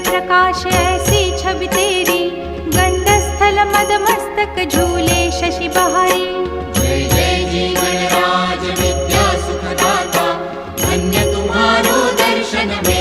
प्रकाश ऐसी छवि तेरी, गंडस्थल मद मस्तक झूले शशि बहारी। जय जय जी गणराज विद्या सुखदाता, धन्य तुम्हारो दर्शन में